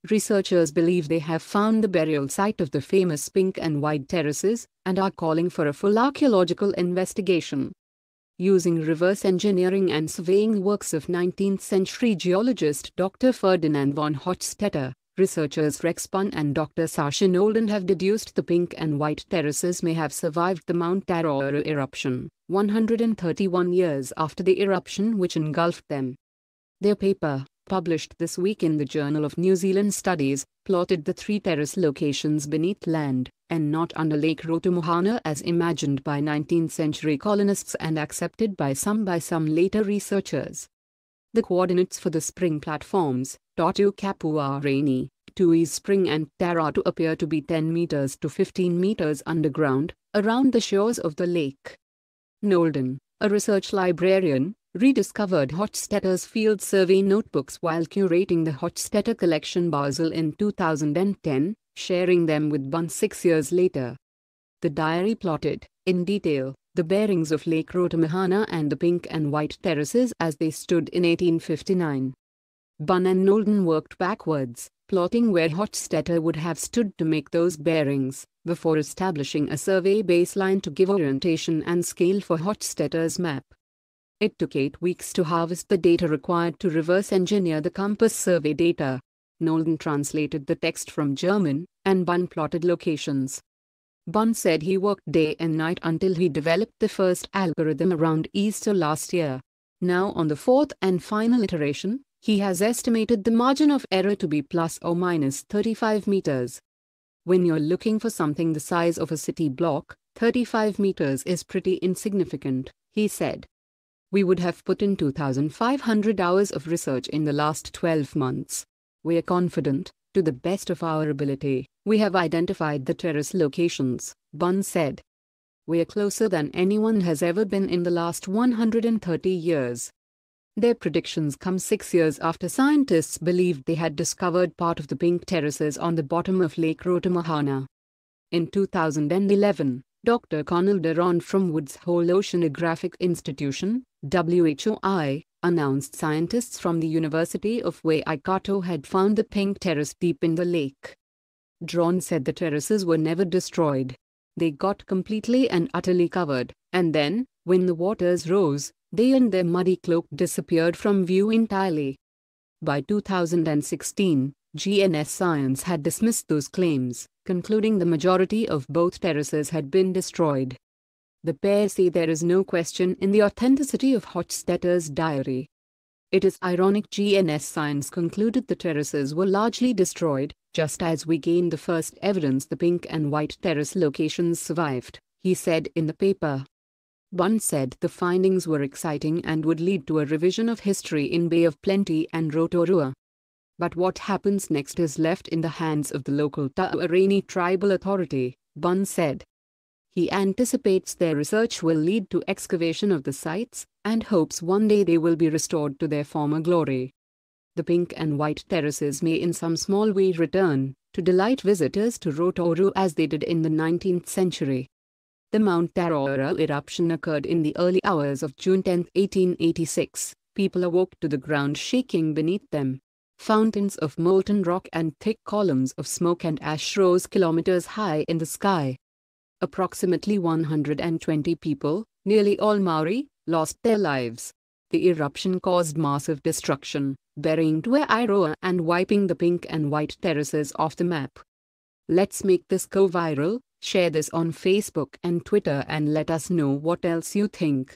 researchers believe they have found the burial site of the famous pink and white terraces, and are calling for a full archaeological investigation. Using reverse engineering and surveying works of 19th-century geologist Dr. Ferdinand von Hochstetter, researchers Rex Bunn and Dr. Sascha Nolden have deduced the pink and white terraces may have survived the Mount Tarara eruption, 131 years after the eruption which engulfed them. Their paper, published this week in the Journal of New Zealand Studies, plotted the three terrace locations beneath land, and not under Lake Rotomohana as imagined by 19th-century colonists and accepted by some later researchers. The coordinates for the spring platforms, Totu Kapuarani, Tui Spring and Taratu appear to be 10 meters to 15 meters underground, around the shores of the lake. Nolden, a research librarian, rediscovered Hochstetter's field survey notebooks while curating the Hochstetter Collection Basel in 2010, sharing them with Bunn 6 years later. The diary plotted, in detail, the bearings of Lake Rotomohana and the pink and white terraces as they stood in 1859. Bunn and Nolden worked backwards, plotting where Hochstetter would have stood to make those bearings, before establishing a survey baseline to give orientation and scale for Hochstetter's map. It took 8 weeks to harvest the data required to reverse engineer the Compass survey data. Nolden translated the text from German, and Bunn plotted locations. Bunn said he worked day and night until he developed the first algorithm around Easter last year. Now on the fourth and final iteration, he has estimated the margin of error to be plus or minus 35 meters. When you're looking for something the size of a city block, 35 meters is pretty insignificant, he said. We would have put in 2,500 hours of research in the last 12 months. We are confident, to the best of our ability, we have identified the terrace locations, Bunn said. We are closer than anyone has ever been in the last 130 years. Their predictions come 6 years after scientists believed they had discovered part of the pink terraces on the bottom of Lake Rotomohana. In 2011, Dr. Conal Durand from Woods Hole Oceanographic Institution, WHOI, announced scientists from the University of Waikato had found the pink terrace deep in the lake. Durand said the terraces were never destroyed. They got completely and utterly covered, and then, when the waters rose, they and their muddy cloak disappeared from view entirely. By 2016, GNS Science had dismissed those claims, concluding the majority of both terraces had been destroyed. The pair say there is no question in the authenticity of Hochstetter's diary. It is ironic GNS Science concluded the terraces were largely destroyed, just as we gained the first evidence the pink and white terrace locations survived, he said in the paper. Bunn said the findings were exciting and would lead to a revision of history in Bay of Plenty and Rotorua. But what happens next is left in the hands of the local Tauarani tribal authority, Bunn said. He anticipates their research will lead to excavation of the sites, and hopes one day they will be restored to their former glory. The pink and white terraces may in some small way return, to delight visitors to Rotorua as they did in the 19th century. The Mount Tarara eruption occurred in the early hours of June 10, 1886. People awoke to the ground shaking beneath them. Fountains of molten rock and thick columns of smoke and ash rose kilometers high in the sky. Approximately 120 people, nearly all Maori, lost their lives. The eruption caused massive destruction, burying Tuairoa and wiping the pink and white terraces off the map. Let's make this go viral. Share this on Facebook and Twitter and let us know what else you think.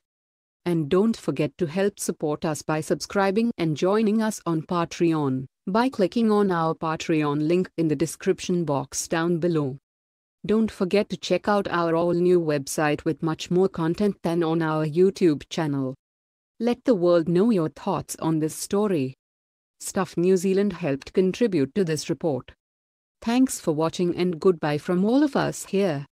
And don't forget to help support us by subscribing and joining us on Patreon by clicking on our Patreon link in the description box down below. Don't forget to check out our all-new website with much more content than on our YouTube channel. Let the world know your thoughts on this story. Stuff New Zealand helped contribute to this report. Thanks for watching and goodbye from all of us here.